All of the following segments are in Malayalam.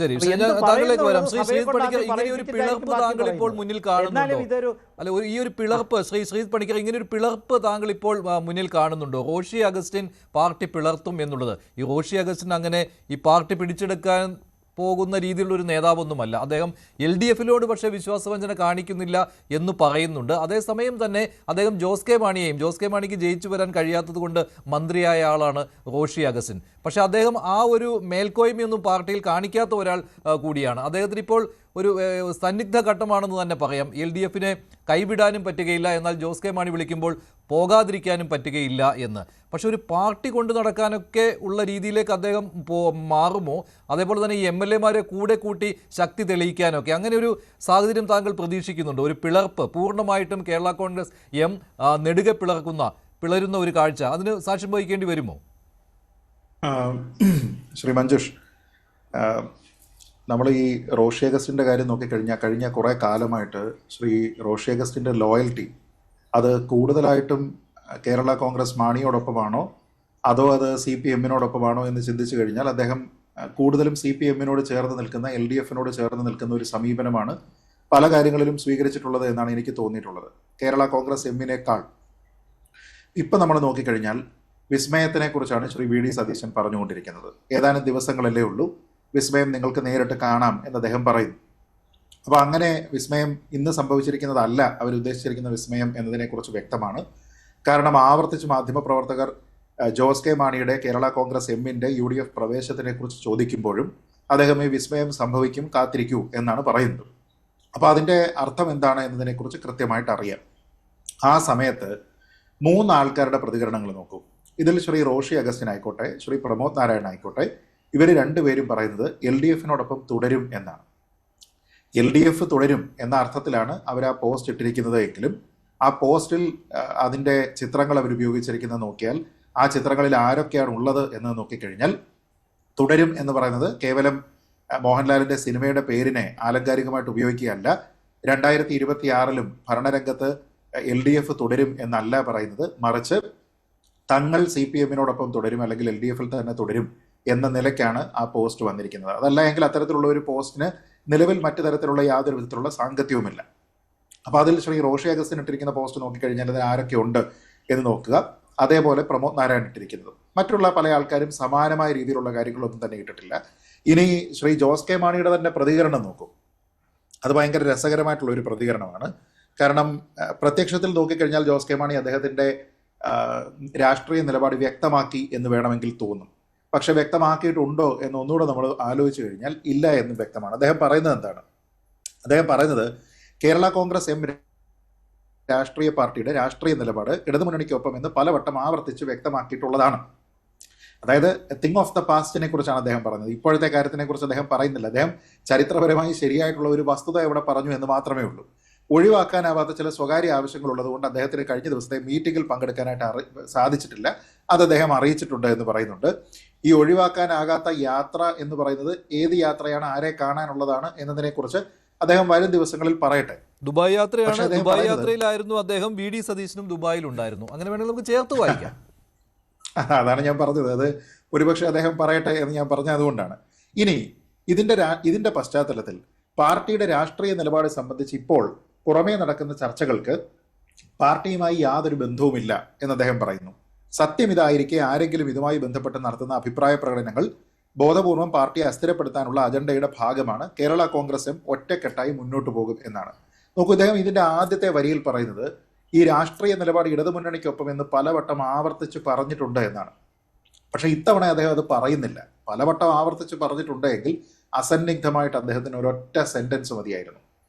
ശരി, താങ്കളിലേക്ക് വരാം. ശ്രീജിത് പണിക്കർ, ഇങ്ങനെ ഒരു പിളർപ്പ് താങ്കൾ ഇപ്പോൾ മുന്നിൽ കാണുന്നുണ്ടോ? അല്ല, ഈ ഒരു പിളർപ്പ് ശ്രീജിത് പണിക്കർ, ഇങ്ങനെ ഒരു പിളർപ്പ് താങ്കൾ ഇപ്പോൾ മുന്നിൽ കാണുന്നുണ്ടോ? റോഷി അഗസ്റ്റിൻ പാർട്ടി പിളർത്തും എന്നുള്ളത്, ഈ റോഷി അഗസ്റ്റിൻ അങ്ങനെ ഈ പാർട്ടി പിടിച്ചെടുക്കാൻ പോകുന്ന രീതിയിലുള്ള ഒരു നേതാവൊന്നുമല്ല. അദ്ദേഹം LDFിനോട് പക്ഷേ വിശ്വാസവഞ്ചന കാണിക്കുന്നില്ല എന്ന് പറയുന്നുണ്ട്. അതേസമയം തന്നെ അദ്ദേഹം ജോസ് കെ മാണിക്ക് ജയിച്ചു വരാൻ കഴിയാത്തത് കൊണ്ട് മന്ത്രിയായ ആളാണ് റോഷി അഗസ്റ്റിൻ. പക്ഷേ അദ്ദേഹം ആ ഒരു മേൽക്കോയ്മയൊന്നും പാർട്ടിയിൽ കാണിക്കാത്ത ഒരാൾ കൂടിയാണ്. അദ്ദേഹത്തിന് ഇപ്പോൾ ഒരു സന്നിഗ്ധ ഘട്ടമാണെന്ന് തന്നെ പറയാം. LDFിനെ കൈവിടാനും പറ്റുകയില്ല, എന്നാൽ ജോസ് കെ മാണി വിളിക്കുമ്പോൾ പോകാതിരിക്കാനും പറ്റുകയില്ല എന്ന്. പക്ഷെ ഒരു പാർട്ടി കൊണ്ടു നടക്കാനൊക്കെ ഉള്ള രീതിയിലേക്ക് അദ്ദേഹം മാറുമോ? അതേപോലെ തന്നെ ഈ MLA-മാരെ കൂടെ കൂട്ടി ശക്തി തെളിയിക്കാനൊക്കെ അങ്ങനെ ഒരു സാഹചര്യം താങ്കൾ പ്രതീക്ഷിക്കുന്നുണ്ടോ? ഒരു പിളർപ്പ് പൂർണ്ണമായിട്ടും കേരള കോൺഗ്രസ് നെടുകെ പിളരുന്ന ഒരു കാഴ്ച, അതിന് സാക്ഷ്യം വഹിക്കേണ്ടി വരുമോ? ശ്രീ മഞ്ജുഷ്, നമ്മൾ ഈ റോഷി അഗസ്റ്റിൻ്റെ കാര്യം നോക്കിക്കഴിഞ്ഞാൽ കഴിഞ്ഞ കുറേ കാലമായിട്ട് ശ്രീ റോഷി അഗസ്റ്റിൻ്റെ ലോയൽറ്റി അത് കൂടുതലായിട്ടും കേരള കോൺഗ്രസ് മാണിയോടൊപ്പമാണോ അതോ അത് CPM-നോടൊപ്പമാണോ എന്ന് ചിന്തിച്ചു കഴിഞ്ഞാൽ അദ്ദേഹം കൂടുതലും CPM-നോട് ചേർന്ന് നിൽക്കുന്ന LDFിനോട് ചേർന്ന് നിൽക്കുന്ന ഒരു സമീപനമാണ് പല കാര്യങ്ങളിലും സ്വീകരിച്ചിട്ടുള്ളത് എന്നാണ് എനിക്ക് തോന്നിയിട്ടുള്ളത്. കേരള കോൺഗ്രസ് എമ്മിനേക്കാൾ ഇപ്പം നമ്മൾ നോക്കിക്കഴിഞ്ഞാൽ വിസ്മയത്തിനെ കുറിച്ചാണ് ശ്രീ VD സതീശൻ പറഞ്ഞുകൊണ്ടിരിക്കുന്നത്. ഏതാനും ദിവസങ്ങളല്ലേ ഉള്ളൂ, വിസ്മയം നിങ്ങൾക്ക് നേരിട്ട് കാണാം എന്ന് അദ്ദേഹം പറയുന്നു. അപ്പോൾ അങ്ങനെ വിസ്മയം ഇന്ന് സംഭവിച്ചിരിക്കുന്നതല്ല അവരുദ്ദേശിച്ചിരിക്കുന്ന വിസ്മയം എന്നതിനെക്കുറിച്ച് വ്യക്തമാണ്. കാരണം ആവർത്തിച്ച് മാധ്യമപ്രവർത്തകർ ജോസ് കെ മാണിയുടെ കേരള കോൺഗ്രസ് എമ്മിൻ്റെ UDF പ്രവേശത്തിനെ കുറിച്ച് ചോദിക്കുമ്പോഴും അദ്ദേഹം ഈ വിസ്മയം സംഭവിക്കും, കാത്തിരിക്കൂ എന്നാണ് പറയുന്നത്. അപ്പോൾ അതിൻ്റെ അർത്ഥം എന്താണ് എന്നതിനെക്കുറിച്ച് കൃത്യമായിട്ട് അറിയാം. ആ സമയത്ത് 3 ആൾക്കാരുടെ പ്രതികരണങ്ങൾ നോക്കൂ. ഇതിൽ ശ്രീ റോഷി അഗസ്റ്റിൻ ആയിക്കോട്ടെ, ശ്രീ പ്രമോദ് നാരായണൻ ആയിക്കോട്ടെ, ഇവർ രണ്ടുപേരും പറയുന്നത് LDFിനോടൊപ്പം തുടരും എന്നാണ്. LDF തുടരും എന്ന അർത്ഥത്തിലാണ് അവർ ആ പോസ്റ്റ് ഇട്ടിരിക്കുന്നത് എങ്കിലും ആ പോസ്റ്റിൽ അതിൻ്റെ ചിത്രങ്ങൾ അവർ ഉപയോഗിച്ചിരിക്കുന്നത് നോക്കിയാൽ ആ ചിത്രങ്ങളിൽ ആരൊക്കെയാണ് ഉള്ളത് എന്ന് നോക്കിക്കഴിഞ്ഞാൽ തുടരും എന്ന് പറയുന്നത് കേവലം മോഹൻലാലിൻ്റെ സിനിമയുടെ പേരിനെ ആലങ്കാരികമായിട്ട് ഉപയോഗിക്കുകയല്ല. 2026-ലും ഭരണരംഗത്ത് LDF തുടരും എന്നല്ല പറയുന്നത്, മറിച്ച് തങ്ങൾ CPM-നോടൊപ്പം തുടരും അല്ലെങ്കിൽ LDFിൽ തന്നെ തുടരും എന്ന നിലയ്ക്കാണ് ആ പോസ്റ്റ് വന്നിരിക്കുന്നത്. അതല്ല എങ്കിൽ അത്തരത്തിലുള്ള ഒരു പോസ്റ്റിന് നിലവിൽ മറ്റു തരത്തിലുള്ള യാതൊരു വിധത്തിലുള്ള സാങ്കത്യവുമില്ല. അപ്പോൾ അതിൽ ശ്രീ റോഷി അഗസ്റ്റിൻ ഇട്ടിരിക്കുന്ന പോസ്റ്റ് നോക്കിക്കഴിഞ്ഞാൽ അതിന് ആരൊക്കെ ഉണ്ട് എന്ന് നോക്കുക. അതേപോലെ പ്രമോദ് നാരായണൻ ഇട്ടിരിക്കുന്നത്, മറ്റുള്ള പല ആൾക്കാരും സമാനമായ രീതിയിലുള്ള കാര്യങ്ങളൊന്നും തന്നെ ഇട്ടിട്ടില്ല. ഇനി ശ്രീ ജോസ് കെ മാണിയുടെ തന്നെ പ്രതികരണം നോക്കും. അത് ഭയങ്കര രസകരമായിട്ടുള്ള ഒരു പ്രതികരണമാണ്. കാരണം പ്രത്യക്ഷത്തിൽ നോക്കിക്കഴിഞ്ഞാൽ ജോസ് കെ മാണി അദ്ദേഹത്തിൻ്റെ രാഷ്ട്രീയ നിലപാട് വ്യക്തമാക്കി എന്ന് വേണമെങ്കിൽ തോന്നും. പക്ഷെ വ്യക്തമാക്കിയിട്ടുണ്ടോ എന്ന് ഒന്നുകൂടെ നമ്മൾ ആലോചിച്ച് കഴിഞ്ഞാൽ ഇല്ല എന്നും വ്യക്തമാണ്. അദ്ദേഹം പറയുന്നത് എന്താണ്? അദ്ദേഹം പറയുന്നത് കേരള കോൺഗ്രസ് എം രാഷ്ട്രീയ പാർട്ടിയുടെ രാഷ്ട്രീയ നിലപാട് ഇടതുമുന്നണിക്കൊപ്പം എന്ന് പലവട്ടം ആവർത്തിച്ച് വ്യക്തമാക്കിയിട്ടുള്ളതാണ്. അതായത് തിങ് ഓഫ് ദ പാസ്റ്റിനെ കുറിച്ചാണ് അദ്ദേഹം പറഞ്ഞത്. ഇപ്പോഴത്തെ കാര്യത്തിനെ കുറിച്ച് അദ്ദേഹം പറയുന്നില്ല. അദ്ദേഹം ചരിത്രപരമായി ശരിയായിട്ടുള്ള ഒരു വസ്തുത എവിടെ പറഞ്ഞു എന്ന് മാത്രമേ ഉള്ളൂ. ഒഴിവാക്കാനാവാത്ത ചില സ്വകാര്യ ആവശ്യങ്ങളുള്ളത് കൊണ്ട് അദ്ദേഹത്തിന് കഴിഞ്ഞ ദിവസത്തെ മീറ്റിംഗിൽ പങ്കെടുക്കാനായിട്ട് സാധിച്ചിട്ടില്ല. അത് അദ്ദേഹം അറിയിച്ചിട്ടുണ്ട് എന്ന് പറയുന്നുണ്ട്. ഈ ഒഴിവാക്കാനാകാത്ത യാത്ര എന്ന് പറയുന്നത് ഏത് യാത്രയാണ്, ആരെ കാണാനുള്ളതാണ് എന്നതിനെക്കുറിച്ച് അദ്ദേഹം വരും ദിവസങ്ങളിൽ പറയട്ടെ. ദുബായ് യാത്രയാണ്. ദുബായ് യാത്രയിലായിരുന്നു അദ്ദേഹം. VD സതീശനും ദുബായിൽ ഉണ്ടായിരുന്നു. അങ്ങനെ വേണമെങ്കിൽ നമുക്ക് ചേർത്ത് വായിക്കാം. അതാണ് ഞാൻ പറഞ്ഞത്. അത് ഒരുപക്ഷെ അദ്ദേഹം പറയട്ടെ എന്ന് ഞാൻ പറഞ്ഞ അതുകൊണ്ടാണ്. ഇനി ഇതിന്റെ പശ്ചാത്തലത്തിൽ പാർട്ടിയുടെ രാഷ്ട്രീയ നിലപാട് സംബന്ധിച്ച് ഇപ്പോൾ പുറമേ നടക്കുന്ന ചർച്ചകൾക്ക് പാർട്ടിയുമായി യാതൊരു ബന്ധവുമില്ല എന്ന് അദ്ദേഹം പറയുന്നു. സത്യം ഇതായിരിക്കെ ആരെങ്കിലും ഇതുമായി ബന്ധപ്പെട്ട് നടത്തുന്ന അഭിപ്രായ പ്രകടനങ്ങൾ ബോധപൂർവം പാർട്ടിയെ അസ്ഥിരപ്പെടുത്താനുള്ള അജണ്ടയുടെ ഭാഗമാണ്. കേരള കോൺഗ്രസ് എം ഒറ്റക്കെട്ടായി മുന്നോട്ട് പോകും എന്നാണ്. നോക്കൂ, ഇദ്ദേഹം ഇതിന്റെ ആദ്യത്തെ വരിയിൽ പറയുന്നത് ഈ രാഷ്ട്രീയ നിലപാട് ഇടതുമുന്നണിക്കൊപ്പം എന്ന് പലവട്ടം ആവർത്തിച്ച് പറഞ്ഞിട്ടുണ്ട് എന്നാണ്. പക്ഷെ ഇത്തവണ അദ്ദേഹം അത് പറയുന്നില്ല. പലവട്ടം ആവർത്തിച്ച് പറഞ്ഞിട്ടുണ്ട് എങ്കിൽ അസന്നിഗ്ധമായിട്ട് അദ്ദേഹത്തിന് ഒരൊറ്റ സെന്റൻസ് മതിയായിരുന്നു.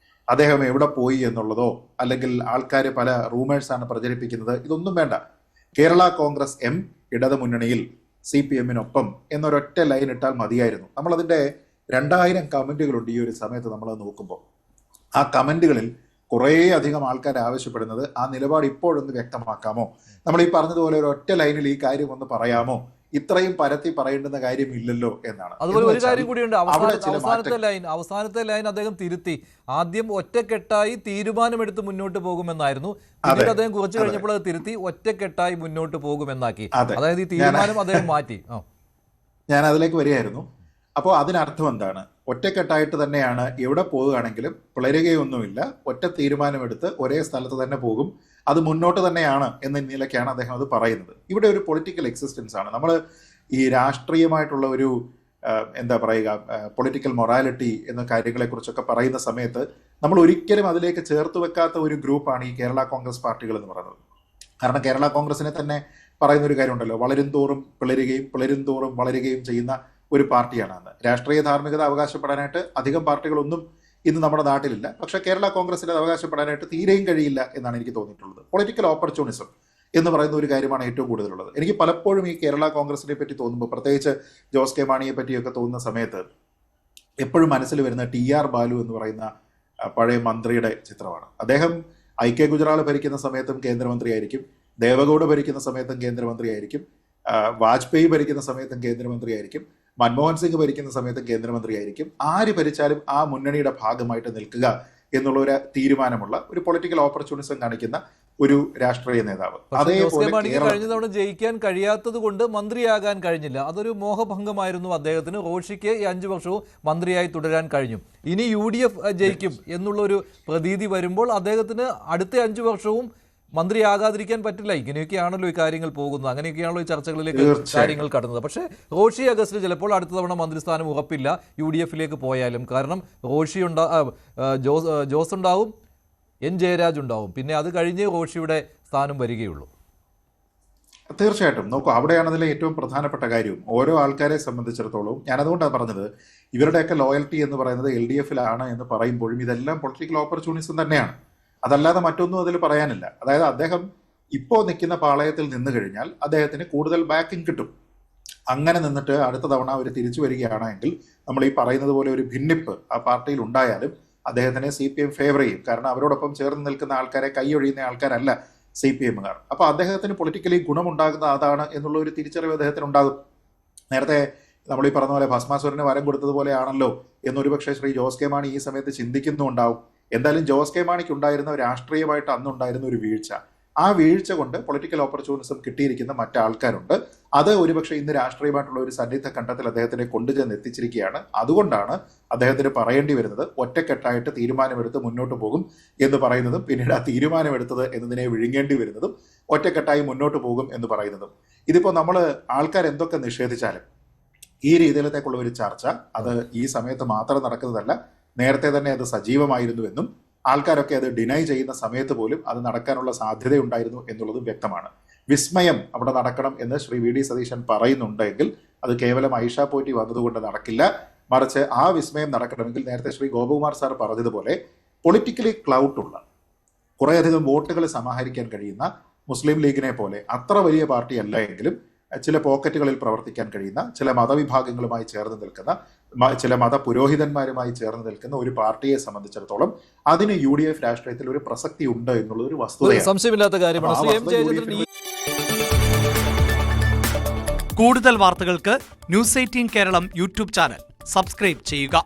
അദ്ദേഹം എവിടെ പോയി എന്നുള്ളതോ അല്ലെങ്കിൽ ആൾക്കാർ പല റൂമേഴ്സാണ് പ്രചരിപ്പിക്കുന്നത്, ഇതൊന്നും വേണ്ട. കേരള കോൺഗ്രസ് എം ഇടതുമുന്നണിയിൽ CPM-നൊപ്പം എന്നൊരൊറ്റ ലൈൻ ഇട്ടാൽ മതിയായിരുന്നു. നമ്മളതിൻ്റെ 2000 കമൻറ്റുകളുണ്ട് ഈ ഒരു സമയത്ത് നമ്മൾ നോക്കുമ്പോൾ. ആ കമൻറ്റുകളിൽ കുറേ അധികം ആൾക്കാർ ആവശ്യപ്പെടുന്നത് ആ നിലപാട് ഇപ്പോഴൊന്ന് വ്യക്തമാക്കാമോ, നമ്മൾ ഈ പറഞ്ഞതുപോലെ ഒരു ഒറ്റ ലൈനിൽ ഈ കാര്യം ഒന്ന് പറയാമോ, ഇത്രയും പരത്തി പറയേണ്ടുന്ന കാര്യമില്ലല്ലോ എന്നാണ്. അതുപോലെ ഒരു കാര്യം കൂടിയുണ്ട്. അവസാനത്തെ ലൈൻ അദ്ദേഹം തിരുത്തി. ആദ്യം ഒറ്റക്കെട്ടായി തീരുമാനമെടുത്ത് മുന്നോട്ട് പോകുമെന്നായിരുന്നു. പിന്നീട് അദ്ദേഹം കുറച്ച് കഴിഞ്ഞപ്പോൾ അത് തിരുത്തി ഒറ്റക്കെട്ടായി മുന്നോട്ട് പോകുമെന്നാക്കി. അതായത് ഈ തീരുമാനം അദ്ദേഹം മാറ്റി. ഞാൻ അതിലേക്ക് വരികയായിരുന്നു. അപ്പോൾ അതിനർത്ഥം എന്താണ്? ഒറ്റക്കെട്ടായിട്ട് തന്നെയാണ് എവിടെ പോവുകയാണെങ്കിലും പിളരുകയൊന്നുമില്ല, ഒറ്റ തീരുമാനമെടുത്ത് ഒരേ സ്ഥലത്ത് തന്നെ പോകും, അത് മുന്നോട്ട് തന്നെയാണ് എന്ന നിലയ്ക്കാണ് അദ്ദേഹം അത് പറയുന്നത്. ഇവിടെ ഒരു പൊളിറ്റിക്കൽ എക്സിസ്റ്റൻസ് ആണ്. നമ്മൾ ഈ രാഷ്ട്രീയമായിട്ടുള്ള ഒരു എന്താ പറയുക, പൊളിറ്റിക്കൽ മൊറാലിറ്റി എന്ന കാര്യങ്ങളെക്കുറിച്ചൊക്കെ പറയുന്ന സമയത്ത് നമ്മൾ ഒരിക്കലും അതിലേക്ക് ചേർത്ത് വെക്കാത്ത ഒരു ഗ്രൂപ്പാണ് ഈ കേരള കോൺഗ്രസ് പാർട്ടികൾ എന്ന് പറയുന്നത്. കാരണം കേരള കോൺഗ്രസിനെ തന്നെ പറയുന്ന ഒരു കാര്യമുണ്ടല്ലോ, വളരും തോറും പിളരുകയും പിളരും തോറും വളരുകയും ചെയ്യുന്ന ഒരു പാർട്ടിയാണ് അന്ന്. രാഷ്ട്രീയ ധാർമ്മികത അവകാശപ്പെടാനായിട്ട് അധികം പാർട്ടികളൊന്നും ഇന്ന് നമ്മുടെ നാട്ടിലില്ല. പക്ഷേ കേരള കോൺഗ്രസിന് അത് അവകാശപ്പെടാനായിട്ട് തീരെയും കഴിയില്ല എന്നാണ് എനിക്ക് തോന്നിയിട്ടുള്ളത്. പൊളിറ്റിക്കൽ ഓപ്പർച്യൂണിസം എന്ന് പറയുന്ന ഒരു കാര്യമാണ് ഏറ്റവും കൂടുതലുള്ളത്. എനിക്ക് പലപ്പോഴും ഈ കേരള കോൺഗ്രസിനെ പറ്റി തോന്നുമ്പോൾ, പ്രത്യേകിച്ച് ജോസ് കെ മാണിയെ പറ്റിയൊക്കെ തോന്നുന്ന സമയത്ത് എപ്പോഴും മനസ്സിൽ വരുന്ന TR ബാലു എന്ന് പറയുന്ന പഴയ മന്ത്രിയുടെ ചിത്രമാണ്. അദ്ദേഹം IK ഗുജറാൾ ഭരിക്കുന്ന സമയത്തും കേന്ദ്രമന്ത്രിയായിരിക്കും, ദേവഗൌഡ ഭരിക്കുന്ന സമയത്തും കേന്ദ്രമന്ത്രിയായിരിക്കും, വാജ്പേയി ഭരിക്കുന്ന സമയത്തും കേന്ദ്രമന്ത്രിയായിരിക്കും, മൻമോഹൻ സിംഗ് ഭരിക്കുന്ന സമയത്തും കേന്ദ്രമന്ത്രിയായിരിക്കും. ആര് ഭരിച്ചാലും ആ മുന്നണിയുടെ ഭാഗമായിട്ട് നിൽക്കുക എന്നുള്ള ഒരു തീരുമാനമുള്ള ഒരു പൊളിറ്റിക്കൽ ഓപ്പർച്യൂണിസം കാണിക്കുന്ന ഒരു രാഷ്ട്രീയ നേതാവ്. അതേപോലെ കഴിഞ്ഞ തവണ ജയിക്കാൻ കഴിയാത്തത് കൊണ്ട് മന്ത്രിയാകാൻ കഴിഞ്ഞില്ല. അതൊരു മോഹഭംഗമായിരുന്നു അദ്ദേഹത്തിന്. റോഷിക്ക് ഈ 5 വർഷവും മന്ത്രിയായി തുടരാൻ കഴിഞ്ഞു. ഇനി UDF ജയിക്കും എന്നുള്ളൊരു പ്രതീതി വരുമ്പോൾ അദ്ദേഹത്തിന് അടുത്ത 5 വർഷവും മന്ത്രിയാകാതിരിക്കാൻ പറ്റില്ല. ഇങ്ങനെയൊക്കെയാണല്ലോ ഈ കാര്യങ്ങൾ പോകുന്നത്, അങ്ങനെയൊക്കെയാണല്ലോ ഈ ചർച്ചകളിലേക്ക് കാര്യങ്ങൾ കടന്നത്. പക്ഷേ റോഷി അഗസ്റ്റിന് ചിലപ്പോൾ അടുത്ത തവണ മന്ത്രിസ്ഥാനം ഉറപ്പില്ല UDFിലേക്ക് പോയാലും. കാരണം റോഷി ജോസ് ഉണ്ടാവും, N ജയരാജ് ഉണ്ടാവും, പിന്നെ അത് കഴിഞ്ഞ് റോഷിയുടെ സ്ഥാനം വരികയുള്ളൂ. തീർച്ചയായിട്ടും നോക്കൂ, അവിടെയാണ് അതിലെ ഏറ്റവും പ്രധാനപ്പെട്ട കാര്യവും. ഓരോ ആൾക്കാരെ സംബന്ധിച്ചിടത്തോളം ഞാനതുകൊണ്ടാണ് പറഞ്ഞത്, ഇവരുടെയൊക്കെ ലോയൽറ്റി എന്ന് പറയുന്നത് LDFിലാണ് എന്ന് പറയുമ്പോഴും ഇതെല്ലാം പൊളിറ്റിക്കൽ ഓപ്പർച്യൂണിസം തന്നെയാണ്, അതല്ലാതെ മറ്റൊന്നും അതിൽ പറയാനില്ല. അതായത് അദ്ദേഹം ഇപ്പോൾ നിൽക്കുന്ന പാളയത്തിൽ നിന്ന് കഴിഞ്ഞാൽ അദ്ദേഹത്തിന് കൂടുതൽ ബാക്കിംഗ് കിട്ടും. അങ്ങനെ നിന്നിട്ട് അടുത്ത തവണ അവർ തിരിച്ചു വരികയാണെങ്കിൽ നമ്മൾ ഈ പറയുന്നത് പോലെ ഒരു ഭിന്നിപ്പ് ആ പാർട്ടിയിൽ ഉണ്ടായാലും അദ്ദേഹത്തിനെ CPM ഫേവർ ചെയ്യും. കാരണം അവരോടൊപ്പം ചേർന്ന് നിൽക്കുന്ന ആൾക്കാരെ കൈയൊഴിയുന്ന ആൾക്കാരല്ല CPMകാർ. അപ്പോൾ അദ്ദേഹത്തിന് പൊളിറ്റിക്കലി ഗുണമുണ്ടാകുന്ന അതാണ് എന്നുള്ള ഒരു തിരിച്ചറിവ് അദ്ദേഹത്തിന് ഉണ്ടാകും. നേരത്തെ നമ്മൾ ഈ പറഞ്ഞ പോലെ ഭസ്മാസുരന് വരം കൊടുത്തതുപോലെയാണല്ലോ എന്നൊരു പക്ഷേ ശ്രീ ജോസ് കെ മാണി ഈ സമയത്ത് ചിന്തിക്കുന്നുണ്ടാവും. എന്തായാലും ജോസ് കെ മാണിക്ക് ഉണ്ടായിരുന്ന രാഷ്ട്രീയമായിട്ട് അന്നുണ്ടായിരുന്ന ഒരു വീഴ്ച, ആ വീഴ്ച കൊണ്ട് പൊളിറ്റിക്കൽ ഓപ്പർച്യൂണിസം കിട്ടിയിരിക്കുന്ന മറ്റാൾക്കാരുണ്ട്. അത് ഒരുപക്ഷെ ഇന്ന് രാഷ്ട്രീയമായിട്ടുള്ള ഒരു സന്നിഗ്ധ ഘട്ടത്തിൽ അദ്ദേഹത്തിനെ കൊണ്ടുചെന്ന് എത്തിച്ചിരിക്കുകയാണ്. അതുകൊണ്ടാണ് അദ്ദേഹത്തിന് പറയേണ്ടി വരുന്നത് ഒറ്റക്കെട്ടായിട്ട് തീരുമാനമെടുത്ത് മുന്നോട്ട് പോകും എന്ന് പറയുന്നതും, പിന്നീട് ആ തീരുമാനമെടുത്തത് എന്നതിനെ വിഴുങ്ങേണ്ടി വരുന്നതും, ഒറ്റക്കെട്ടായി മുന്നോട്ട് പോകും എന്ന് പറയുന്നതും. ഇതിപ്പോൾ നമ്മൾ ആൾക്കാർ എന്തൊക്കെ നിഷേധിച്ചാലും ഈ രീതിയിലത്തേക്കുള്ള ഒരു ചർച്ച അത് ഈ സമയത്ത് മാത്രം നടക്കുന്നതല്ല, നേരത്തെ തന്നെ അത് സജീവമായിരുന്നുവെന്നും ആൾക്കാരൊക്കെ അത് ഡിനൈ ചെയ്യുന്ന സമയത്ത് പോലും അത് നടക്കാനുള്ള സാധ്യതയുണ്ടായിരുന്നു എന്നുള്ളതും വ്യക്തമാണ്. വിസ്മയം അവിടെ നടക്കണം എന്ന് ശ്രീ VD സതീശൻ പറയുന്നുണ്ടെങ്കിൽ അത് കേവലം ഐഷ പോറ്റി വന്നതുകൊണ്ട് നടക്കില്ല. മറിച്ച് ആ വിസ്മയം നടക്കണമെങ്കിൽ നേരത്തെ ശ്രീ ഗോപകുമാർ സാർ പറഞ്ഞതുപോലെ പൊളിറ്റിക്കലി ക്ലൗട്ടുള്ള കുറേയധികം വോട്ടുകൾ സമാഹരിക്കാൻ കഴിയുന്ന മുസ്ലിം ലീഗിനെ പോലെ അത്ര വലിയ പാർട്ടിയല്ല എങ്കിലും ചില പോക്കറ്റുകളിൽ പ്രവർത്തിക്കാൻ കഴിയുന്ന, ചില മതവിഭാഗങ്ങളുമായി ചേർന്ന് നിൽക്കുന്ന, ചില മതപുരോഹിതന്മാരുമായി ചേർന്ന് നിൽക്കുന്ന ഒരു പാർട്ടിയെ സംബന്ധിച്ചിടത്തോളം അതിന് UDF രാഷ്ട്രീയത്തിൽ ഒരു പ്രസക്തി ഉണ്ട് എന്നുള്ളത് ഒരു വസ്തുതയാണ്, സംശയമില്ലാത്ത കാര്യമാണ്. കൂടുതൽ വാർത്തകൾക്ക് News 18 Kerala YouTube channel subscribe ചെയ്യുക.